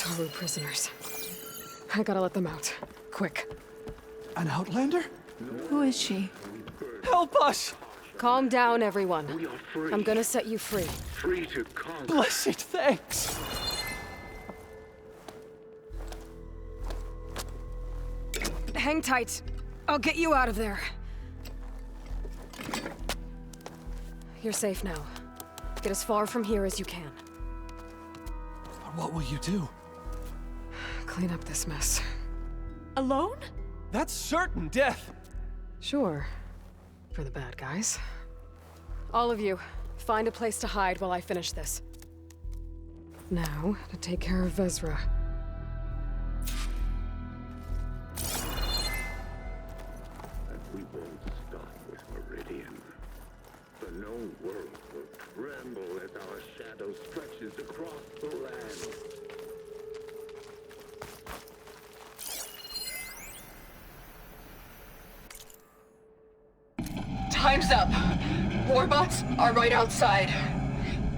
Taru prisoners. I gotta let them out. Quick. An outlander? Who is she? Help us! Calm down, everyone. I'm gonna set you free. Free to conquer. Blessed thanks! Hang tight. I'll get you out of there. You're safe now. Get as far from here as you can. What will you do? Clean up this mess. Alone? That's certain death! Sure. For the bad guys. All of you, find a place to hide while I finish this. Now, to take care of Vezra. And we won't stop with Meridian. The known world will tremble as our shadow stretches across the land. Time's up. Warbots are right outside.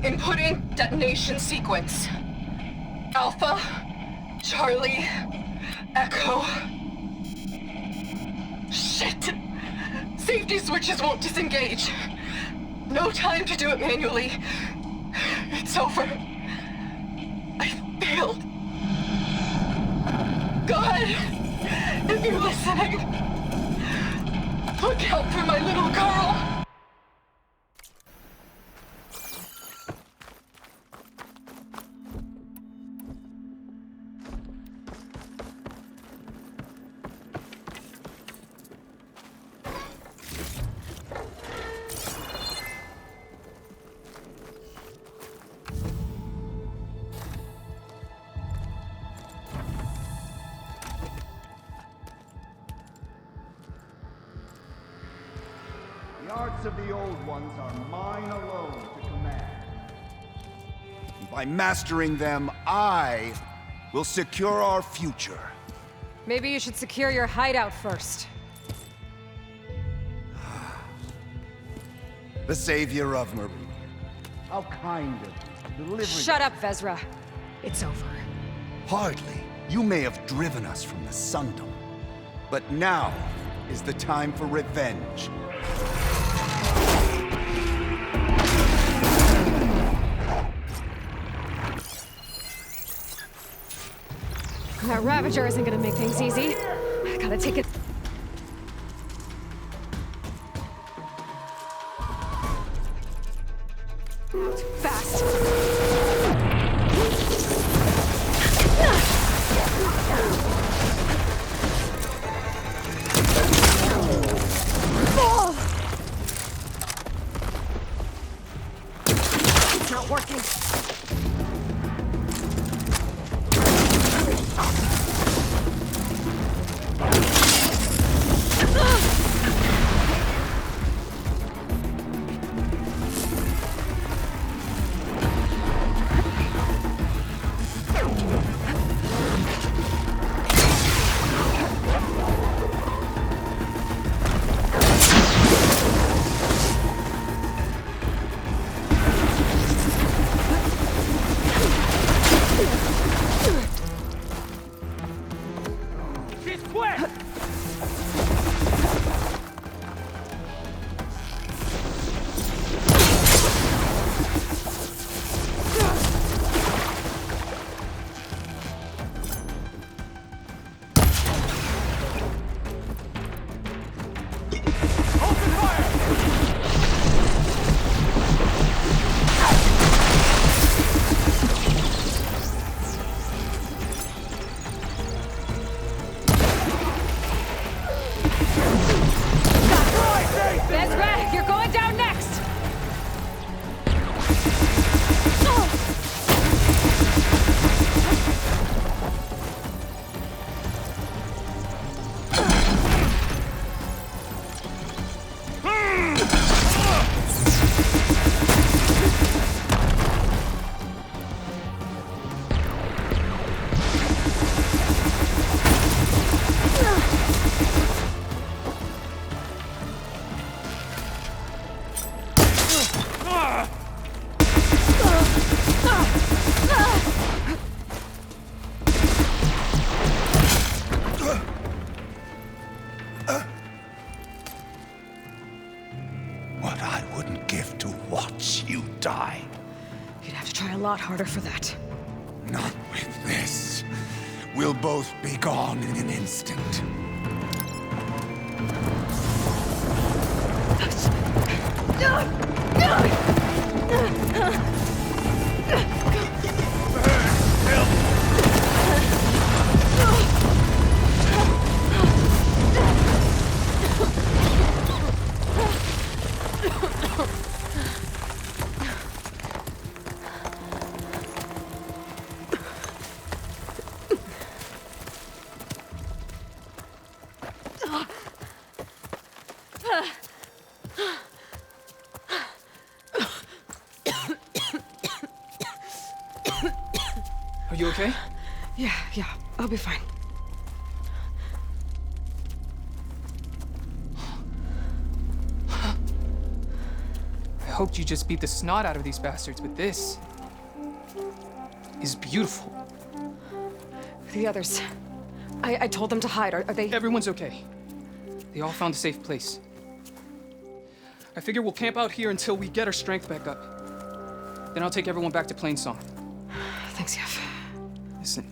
Inputting detonation sequence. Alpha, Charlie, Echo. Shit! Safety switches won't disengage. No time to do it manually. It's over. I failed. God, if you're listening, look out for my little girl! The arts of the old ones are mine alone to command. By mastering them, I will secure our future. Maybe you should secure your hideout first. The savior of Meridian. How kind of you, delivering... Shut up, Vezra. It's over. Hardly. You may have driven us from the Sundom. But now is the time for revenge. That Ravager isn't gonna make things easy. I gotta take it. Out fast. It's not working. what I wouldn't give to watch you die. You'd have to try a lot harder for that. Not with this. We'll both be gone in an instant. Are you okay? Yeah, I'll be fine. I hoped you just beat the snot out of these bastards, but this is beautiful. The others. I told them to hide. Are they... Everyone's okay. They all found a safe place. I figure we'll camp out here until we get our strength back up. Then I'll take everyone back to Plainsong. Thanks, Yev. Listen,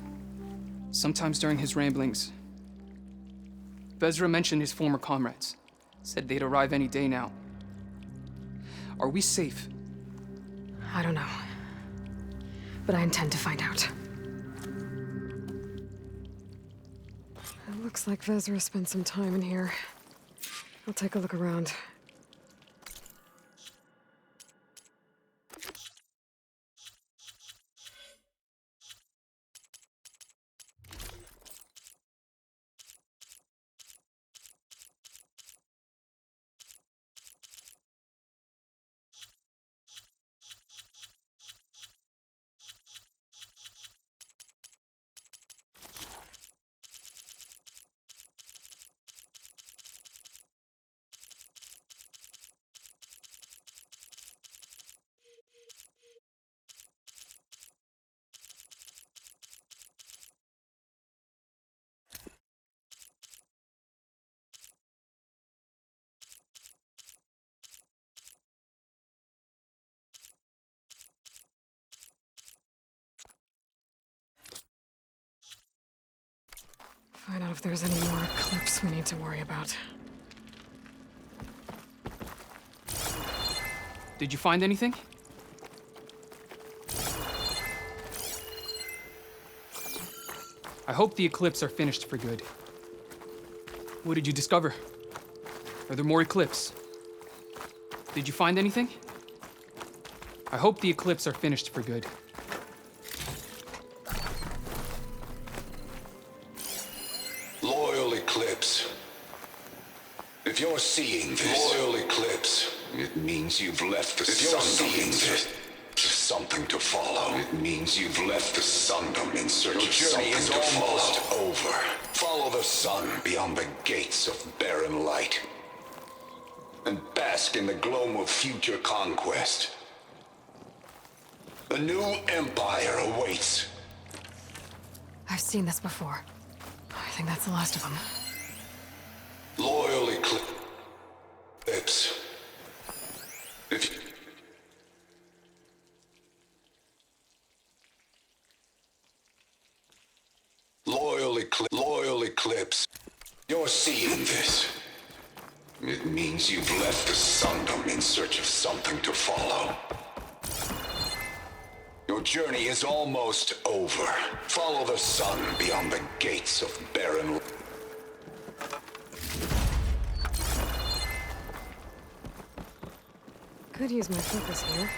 sometimes during his ramblings, Vezra mentioned his former comrades. Said they'd arrive any day now. Are we safe? I don't know. But I intend to find out. It looks like Vezra spent some time in here. I'll take a look around. Find out if there's any more clips we need to worry about. Did you find anything? I hope the Eclipse are finished for good. What did you discover? Are there more Eclipse? Did you find anything? I hope the Eclipse are finished for good. Loyal Eclipse. If you're seeing this, Loyal Eclipse, it means you've left the Sundom. If you're seeing this, something to follow. It means you've left the Sundom in search of something to follow. Almost over. Follow the sun beyond the gates of barren light, and bask in the gloam of future conquest. A new empire awaits. I've seen this before. I think that's the last of them. Loyal Eclipse. If Loyal Eclipse. You're seeing this. It means you've left the Sundom in search of something to follow. Your journey is almost over. Follow the sun beyond the gates of barren. Could use my focus here.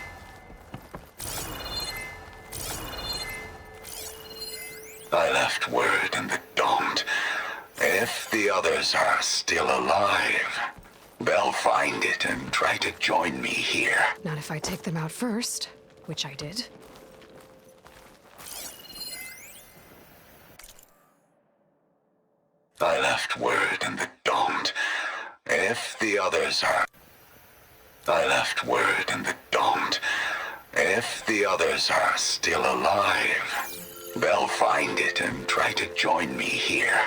I left word in the Domed. If the others are still alive, they'll find it and try to join me here. Not if I take them out first, which I did. I left word in the Domed. If the others are... I left word in the Domed. If the others are still alive, they'll find it and try to join me here.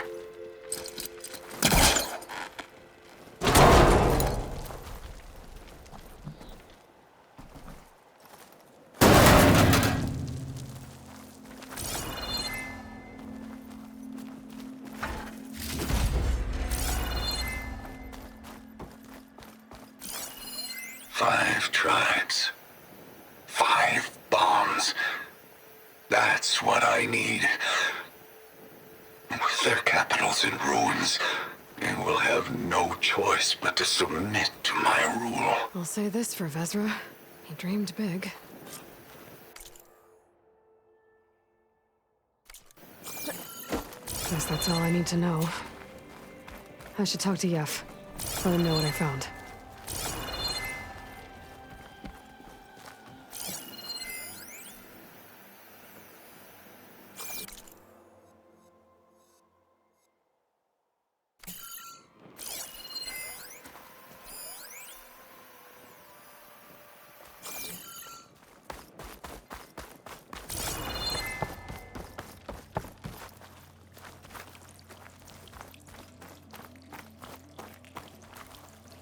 5 tribes. 5 bombs. That's what I need. With their capitals in ruins, they will have no choice but to submit to my rule. I'll say this for Vezra. He dreamed big. Guess that's all I need to know. I should talk to Yef. Let him know what I found.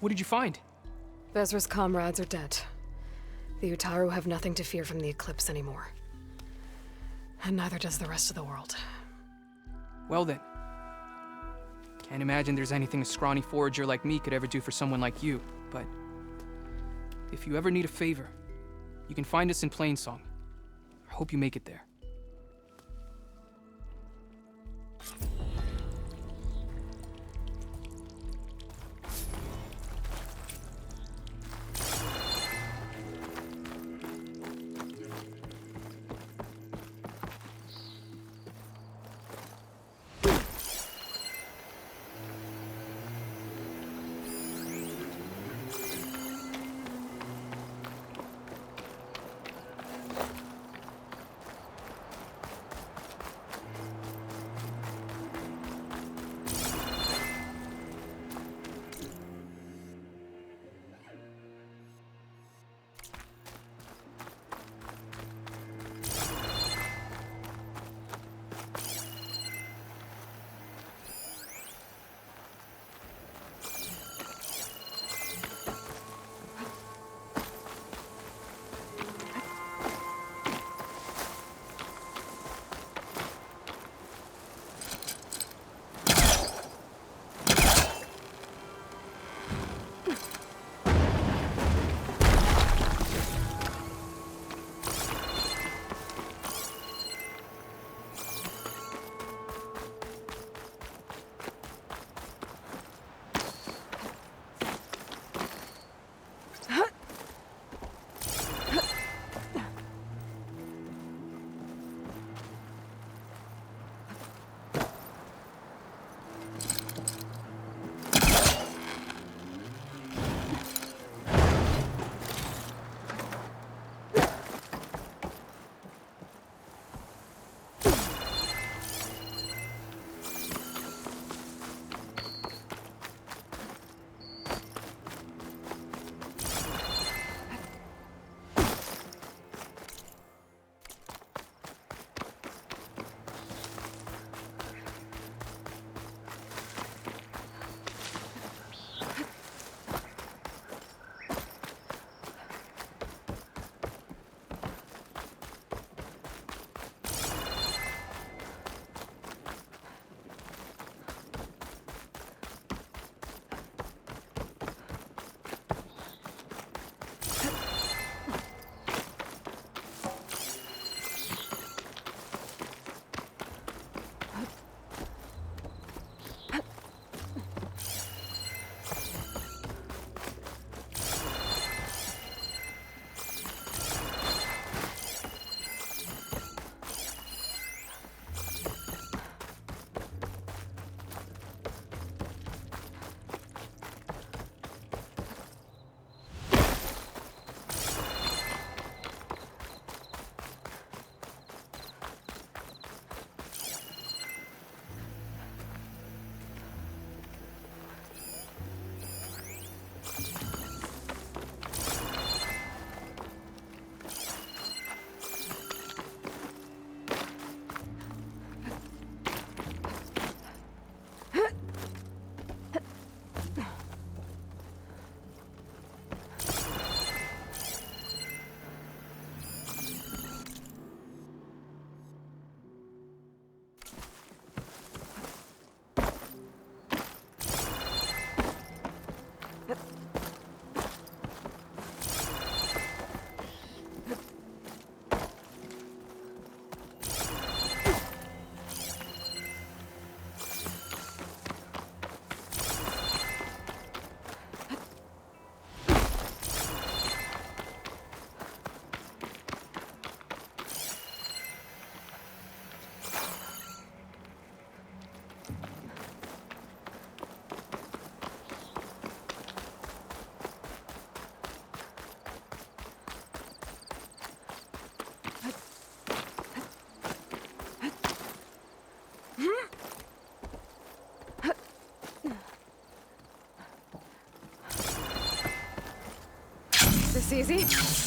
What did you find? Vezra's comrades are dead. The Utaru have nothing to fear from the Eclipse anymore. And neither does the rest of the world. Well then. Can't imagine there's anything a scrawny forager like me could ever do for someone like you, but if you ever need a favor, you can find us in Plainsong. I hope you make it there. Is this easy?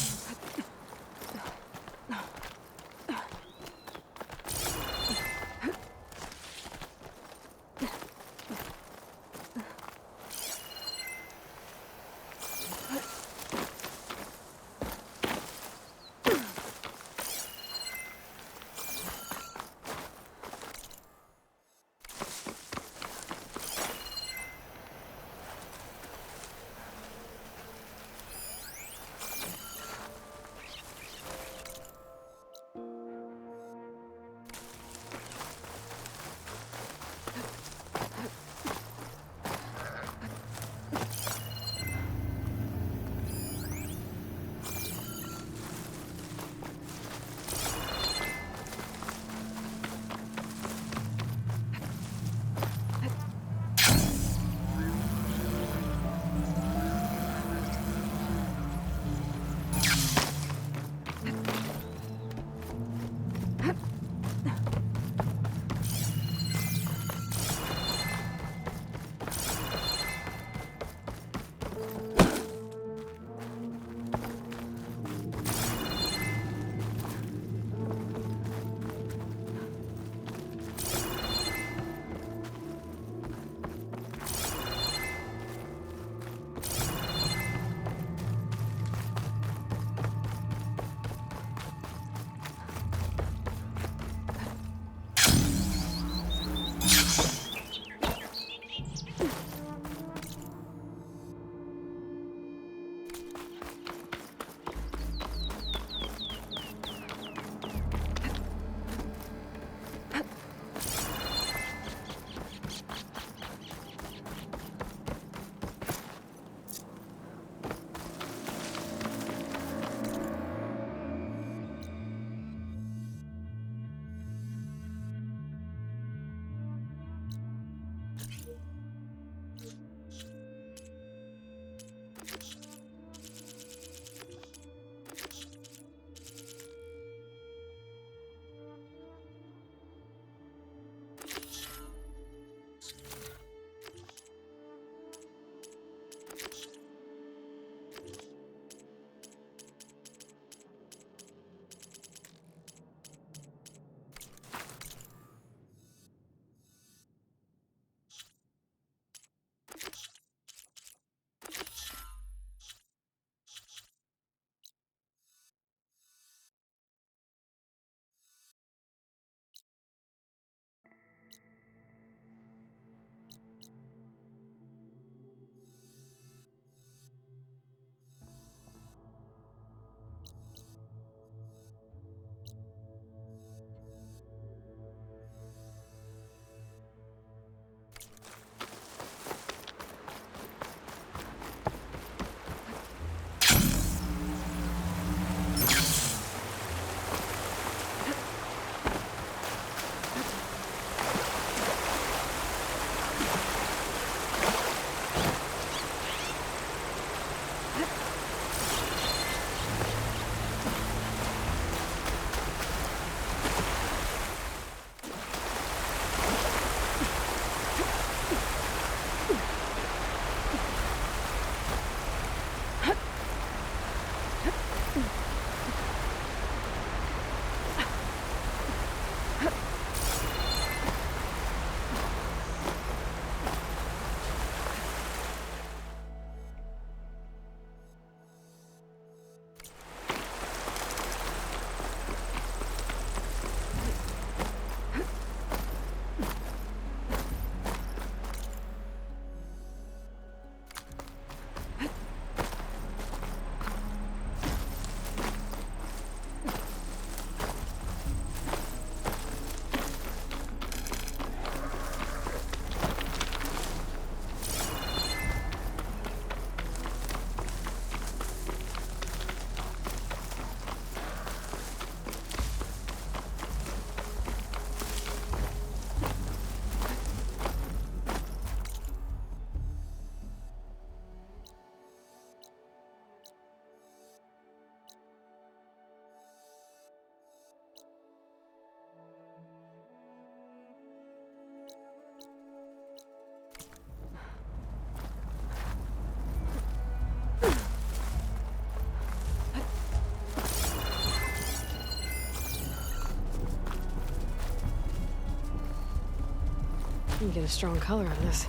can get a strong color out of this.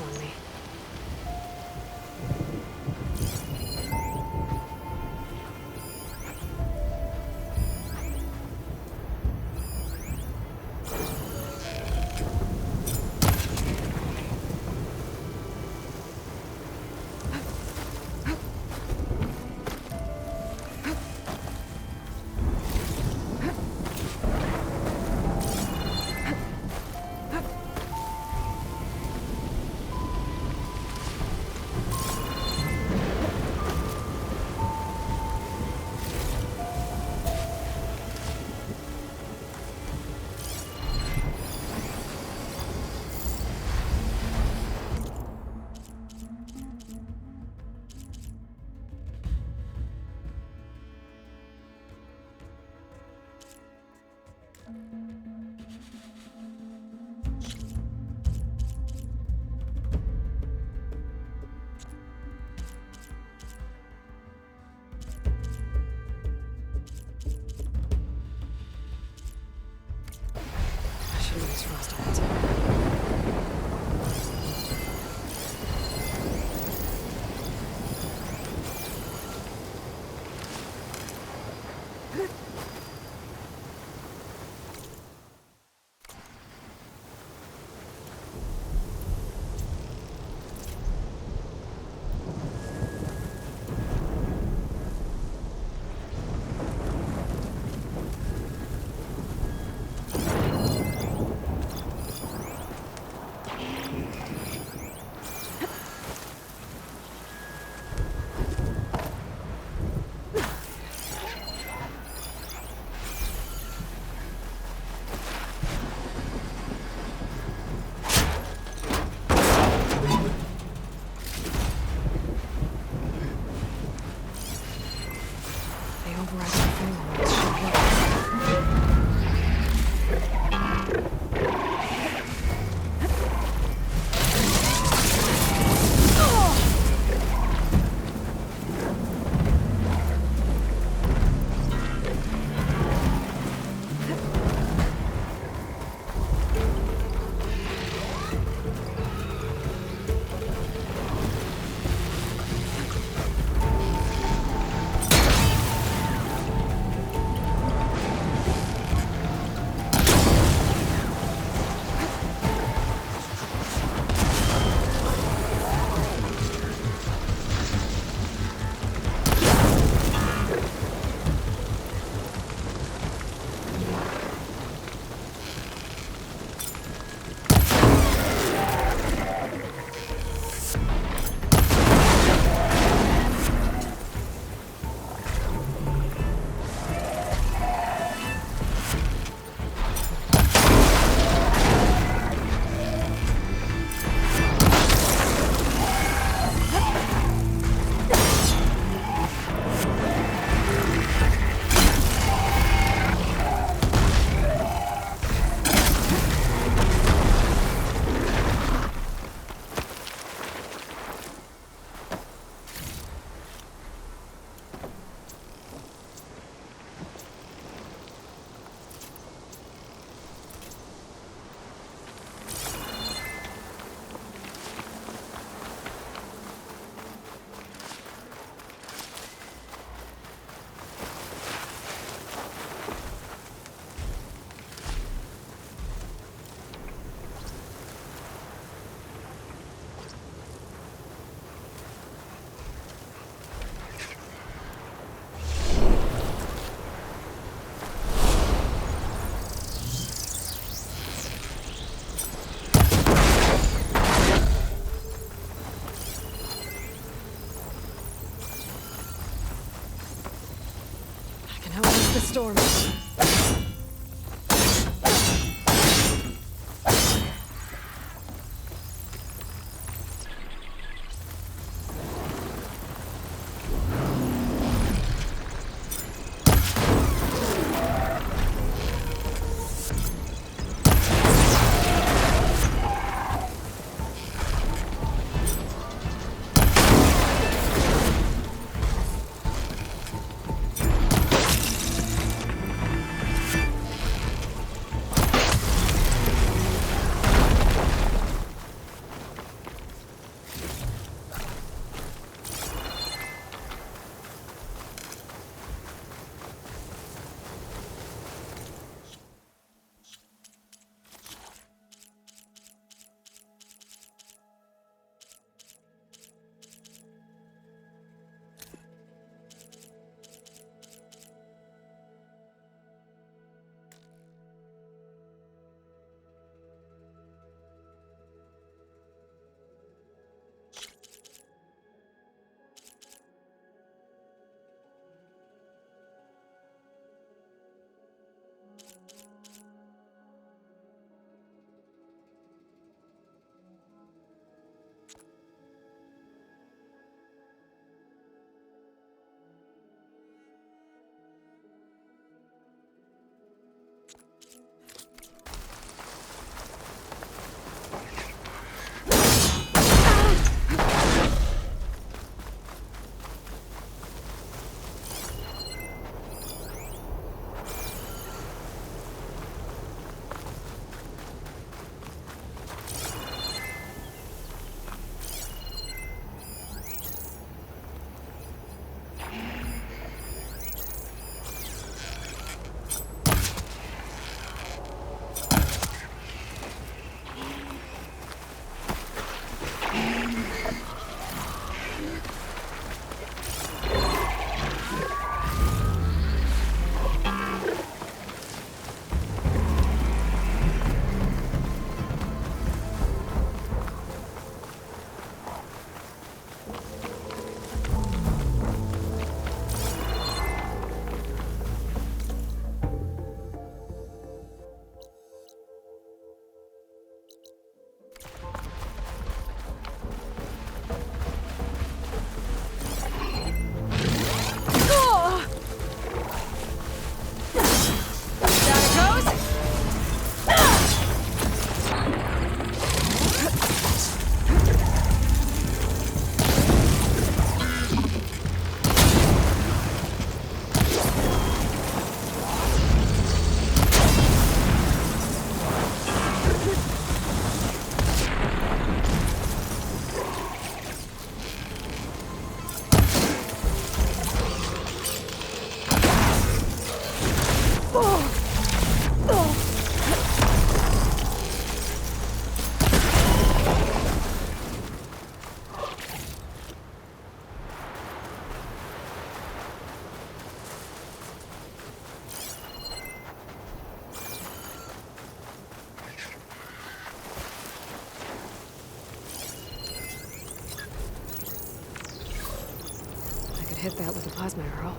On me. the overriding feeling was shocking. I can outlast the storm. hit that with a plasma arrow.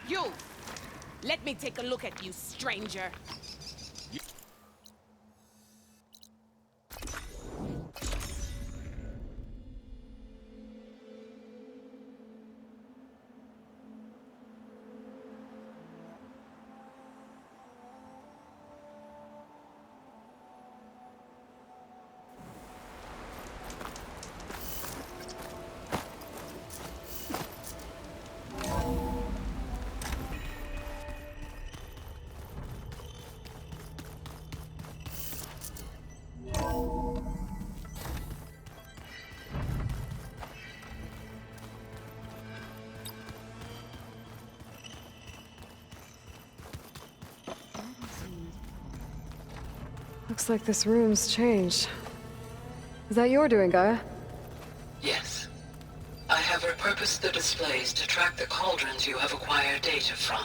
You! Let me take a look at you, stranger. Looks like this room's changed. Is that your doing, Gaia? Yes. I have repurposed the displays to track the cauldrons you have acquired data from.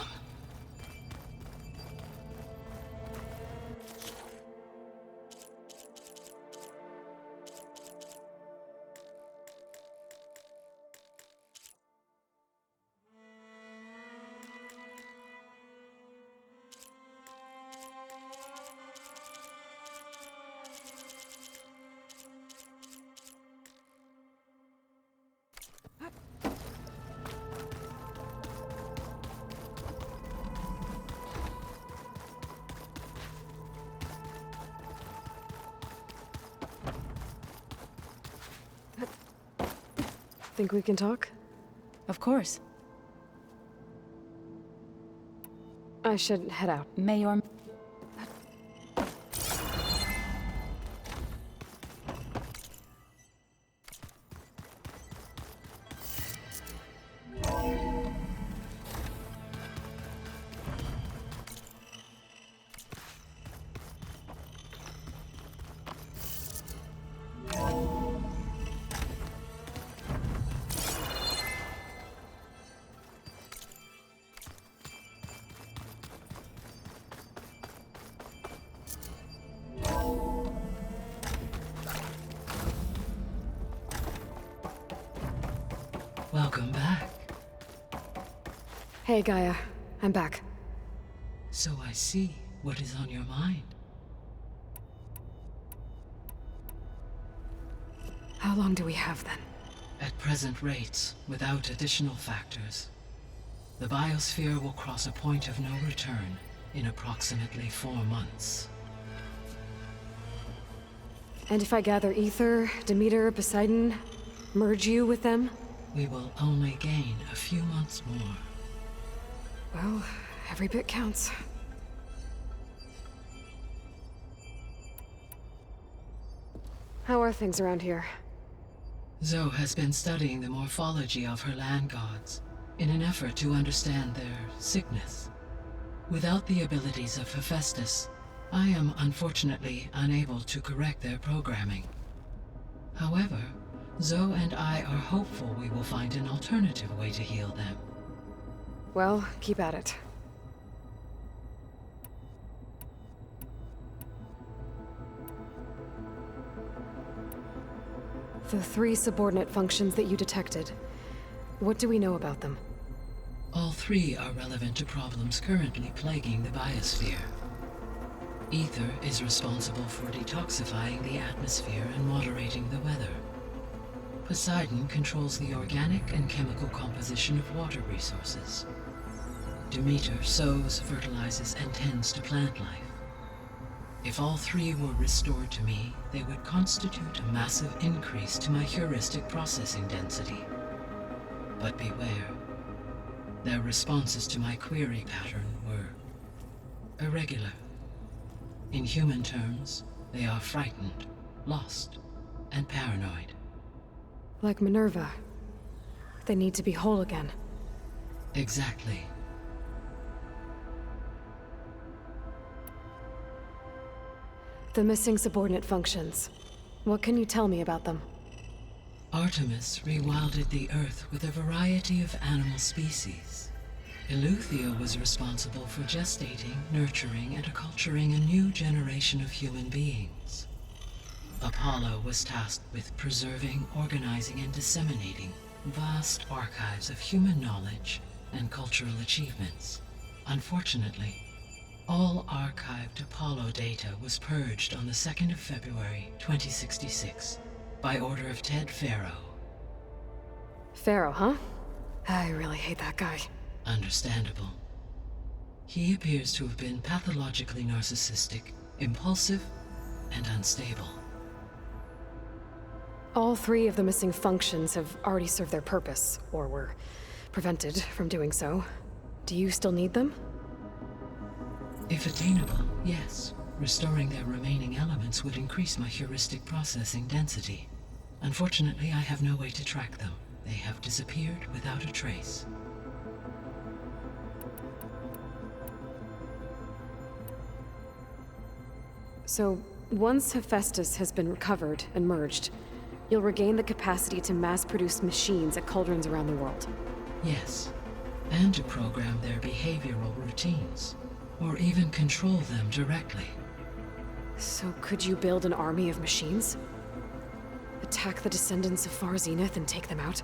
Think we can talk? Of course. I should head out. Mayor... Welcome back. Hey, Gaia. I'm back. So I see what is on your mind. How long do we have, then? At present rates, without additional factors, the biosphere will cross a point of no return in approximately 4 months. And if I gather Ether, Demeter, Poseidon, merge you with them? we will only gain a few months more. Well, every bit counts. How are things around here? Zoe has been studying the morphology of her land gods in an effort to understand their sickness. Without the abilities of Hephaestus, I am unfortunately unable to correct their programming. However, Zoe and I are hopeful we will find an alternative way to heal them. Well, keep at it. The 3 subordinate functions that you detected, what do we know about them? All 3 are relevant to problems currently plaguing the biosphere. Ether is responsible for detoxifying the atmosphere and moderating the weather. Poseidon controls the organic and chemical composition of water resources. Demeter sows, fertilizes, and tends to plant life. If all 3 were restored to me, they would constitute a massive increase to my heuristic processing density. But beware. Their responses to my query pattern were irregular. In human terms, they are frightened, lost, and paranoid. Like Minerva. They need to be whole again. Exactly. The missing subordinate functions. What can you tell me about them? Artemis rewilded the Earth with a variety of animal species. Eleuthia was responsible for gestating, nurturing, and acculturating a new generation of human beings. Apollo was tasked with preserving, organizing, and disseminating vast archives of human knowledge and cultural achievements. Unfortunately, all archived Apollo data was purged on the 2nd of February, 2066, by order of Ted Faro. Pharaoh, huh? I really hate that guy. Understandable. He appears to have been pathologically narcissistic, impulsive, and unstable. All 3 of the missing functions have already served their purpose, or were prevented from doing so. Do you still need them? If attainable, yes. Restoring their remaining elements would increase my heuristic processing density. Unfortunately, I have no way to track them. They have disappeared without a trace. So, once Hephaestus has been recovered and merged, you'll regain the capacity to mass-produce machines at cauldrons around the world. Yes, and to program their behavioral routines, or even control them directly. So could you build an army of machines? Attack the descendants of Far Zenith and take them out?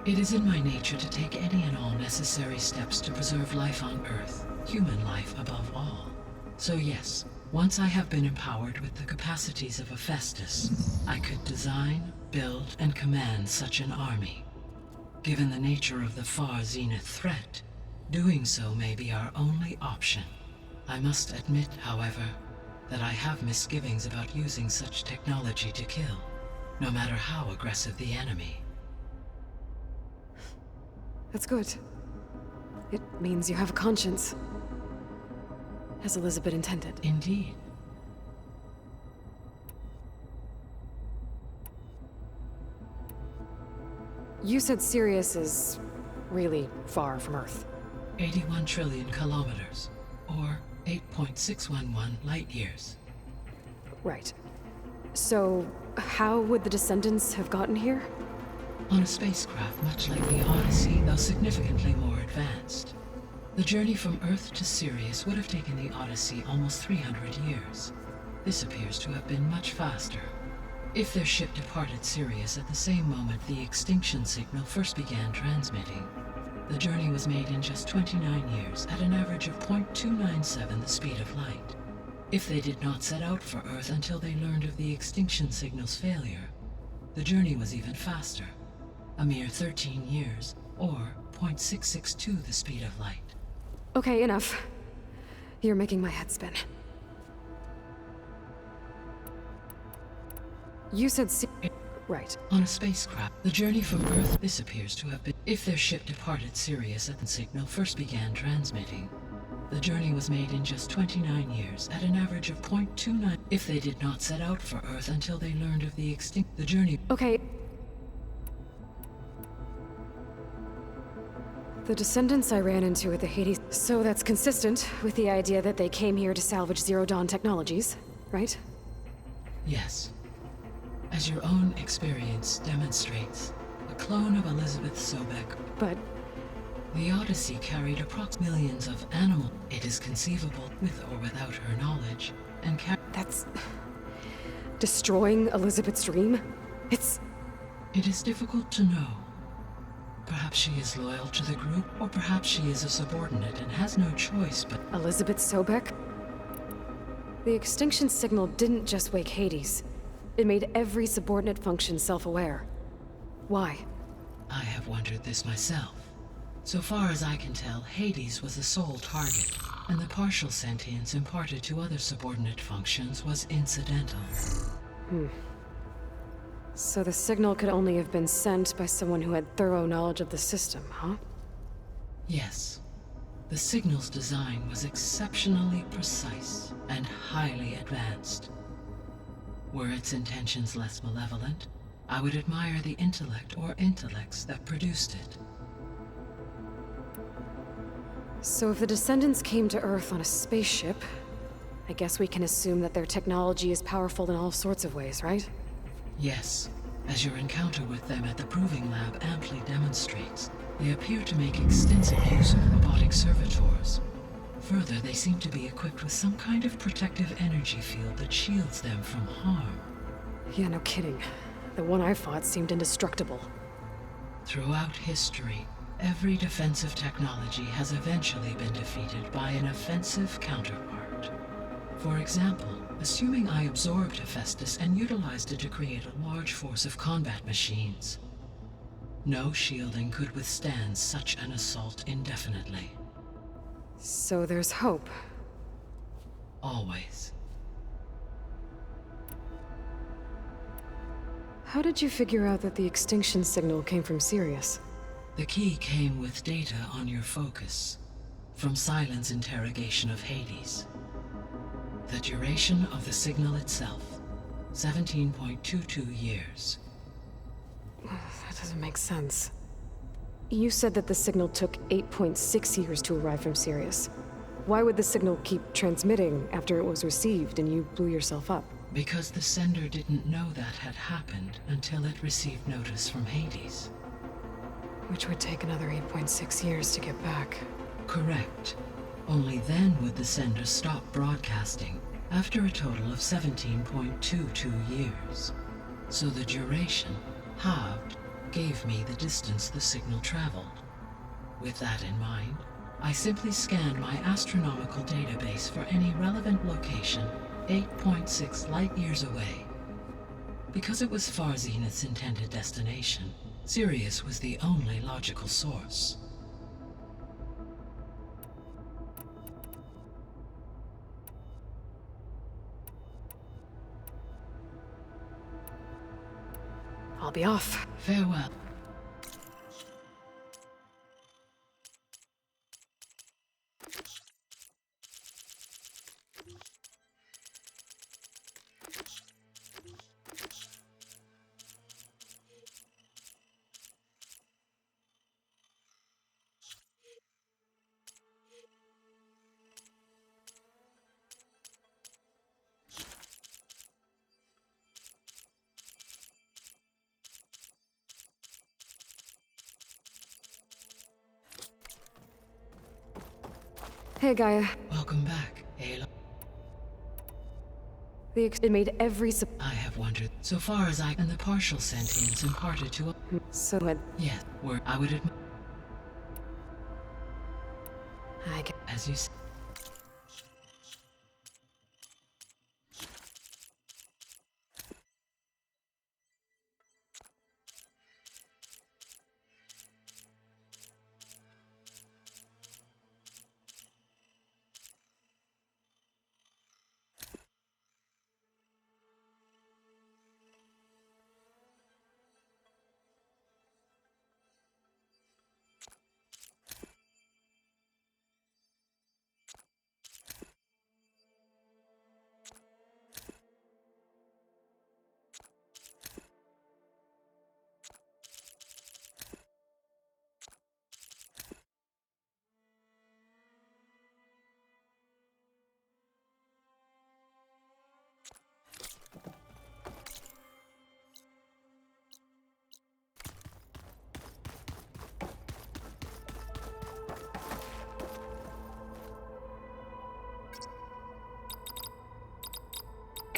It is in my nature to take any and all necessary steps to preserve life on Earth, human life above all. So yes, once I have been empowered with the capacities of Hephaestus, I could design, build, and command such an army. Given the nature of the Far Zenith threat, doing so may be our only option. I must admit, however, that I have misgivings about using such technology to kill, no matter how aggressive the enemy. That's good. It means you have a conscience. As Elizabeth intended. Indeed. You said Sirius is really far from Earth. 81 trillion kilometers, or 8.611 light years. Right. So, how would the descendants have gotten here? On a spacecraft much like the Odyssey, though significantly more advanced. The journey from Earth to Sirius would have taken the Odyssey almost 300 years. This appears to have been much faster. If their ship departed Sirius at the same moment the extinction signal first began transmitting, the journey was made in just 29 years at an average of 0.297 the speed of light. If they did not set out for Earth until they learned of the extinction signal's failure, the journey was even faster, a mere 13 years, or 0.662 the speed of light. Okay, enough. You're making my head spin. You said Right. On a spacecraft, the journey from Earth, this appears to have been... If their ship departed Sirius and the signal first began transmitting, the journey was made in just 29 years, at an average of 0.29. If they did not set out for Earth until they learned of the extinct... The journey... Okay. The descendants I ran into at the Hades... So that's consistent with the idea that they came here to salvage Zero Dawn technologies, right? Yes. As your own experience demonstrates, a clone of Elizabeth Sobek... But... The Odyssey carried approximately millions of animal. It is conceivable, with or without her knowledge, and That's... destroying Elizabeth's dream? It's... It is difficult to know. Perhaps she is loyal to the group, or perhaps she is a subordinate and has no choice but... Elizabeth Sobek? The extinction signal didn't just wake Hades. It made every subordinate function self-aware. Why? I have wondered this myself. So far as I can tell, Hades was the sole target, and the partial sentience imparted to other subordinate functions was incidental. So the signal could only have been sent by someone who had thorough knowledge of the system, huh? Yes. The signal's design was exceptionally precise and highly advanced. Were its intentions less malevolent, I would admire the intellect or intellects that produced it. So if the descendants came to Earth on a spaceship, I guess we can assume that their technology is powerful in all sorts of ways, right? Yes, as your encounter with them at the Proving Lab amply demonstrates, they appear to make extensive use of robotic servitors. Further, they seem to be equipped with some kind of protective energy field that shields them from harm. Yeah, no kidding. The one I fought seemed indestructible. Throughout history, every defensive technology has eventually been defeated by an offensive counterpart. For example, assuming I absorbed Hephaestus and utilized it to create a large force of combat machines. No shielding could withstand such an assault indefinitely. So there's hope. Always. How did you figure out that the extinction signal came from Sirius? The key came with data on your focus, from Silent's interrogation of Hades. The duration of the signal itself, 17.22 years. That doesn't make sense. You said that the signal took 8.6 years to arrive from Sirius. Why would the signal keep transmitting after it was received and you blew yourself up? Because the sender didn't know that had happened until it received notice from Hades. Which would take another 8.6 years to get back. Correct. Only then would the sender stop broadcasting, after a total of 17.22 years. So the duration, halved, gave me the distance the signal traveled. With that in mind, I simply scanned my astronomical database for any relevant location 8.6 light-years away. Because it was Far Zenith's intended destination, Sirius was the only logical source. I'll be off. Farewell. Hey, Gaia. Welcome back, Aloy. It made every I have wondered, so far as and the partial sentience imparted to a... So what? Yes, were I would admit... I get... As you say...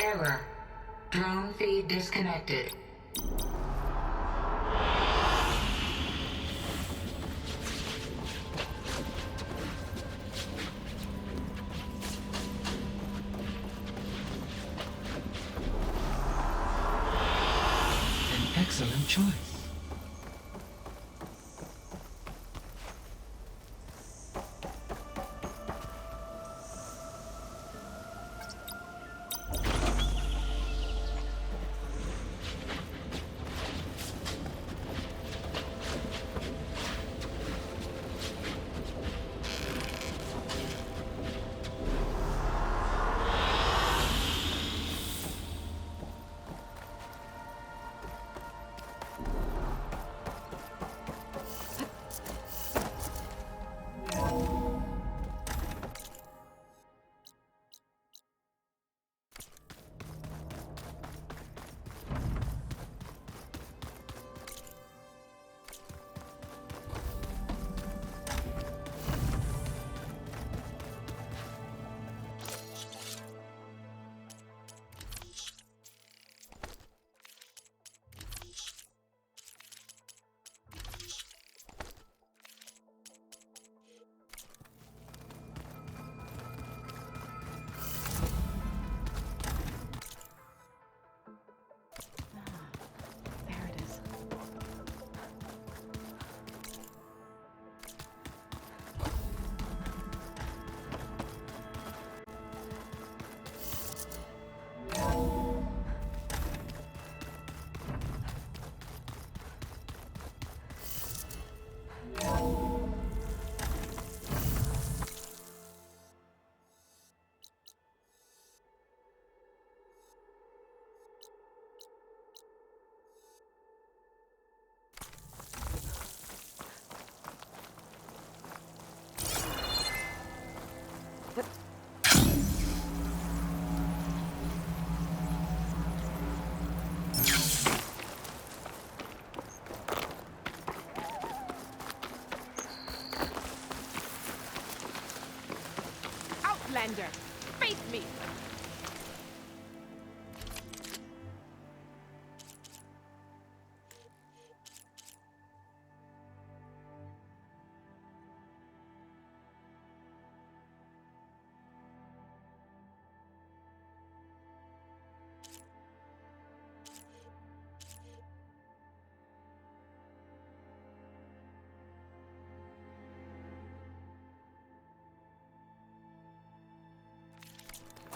Error. Drone feed disconnected. An excellent choice. There it is. Outlander, face me!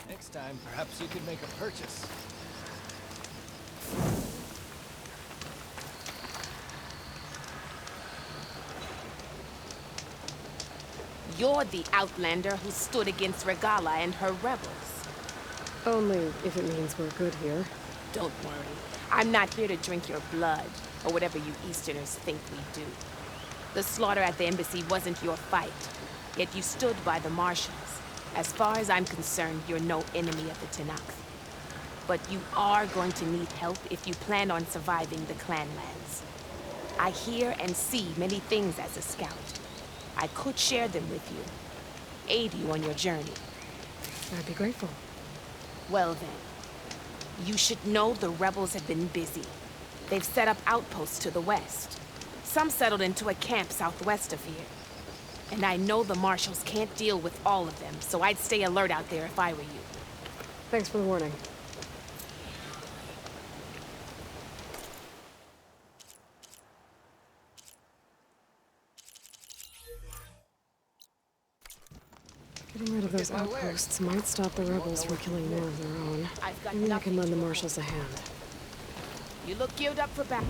Next time, perhaps you could make a purchase. You're the Outlander who stood against Regala and her rebels. Only if it means we're good here. Don't worry. I'm not here to drink your blood, or whatever you Easterners think we do. The slaughter at the embassy wasn't your fight, yet you stood by the Marshals. As far as I'm concerned, you're no enemy of the Tenakth. But you are going to need help if you plan on surviving the Clanlands. I hear and see many things as a scout. I could share them with you, aid you on your journey. I'd be grateful. Well then, you should know the rebels have been busy. They've set up outposts to the west. Some settled into a camp southwest of here. And I know the Marshals can't deal with all of them, so I'd stay alert out there if I were you. Thanks for the warning. Getting rid of those outposts might stop the rebels from killing more of their own. I've got Maybe I nothing can lend the to Marshals a hand. You look geared up for battle.